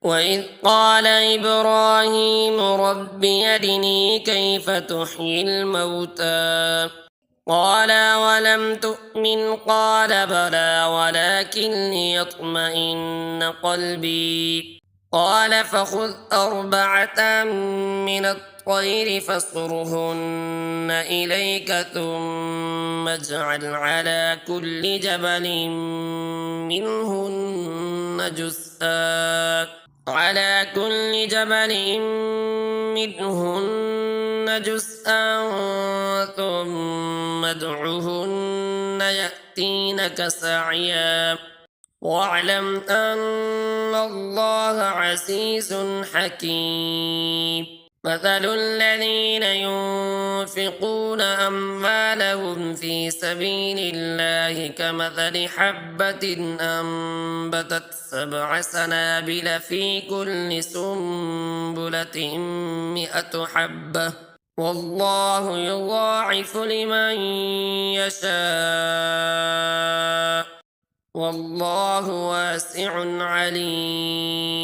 وإذ قال إبراهيم رب أرني كيف تحيي الموتى قال ولم تؤمن قال بلى ولكن ليطمئن قلبي قال فخذ أربعة من الطير فاصرهن إليك ثم اجعل على كل جبل منهن جزءا ثم ادعهن يأتينك سعيا واعلم أن الله عزيز حكيم مثل الذين ينفقون أموالهم في سبيل الله كمثل حبة أنبتت 7 سنابل في كل سنبلة 100 حبة والله يضاعف لمن يشاء والله واسع عليم.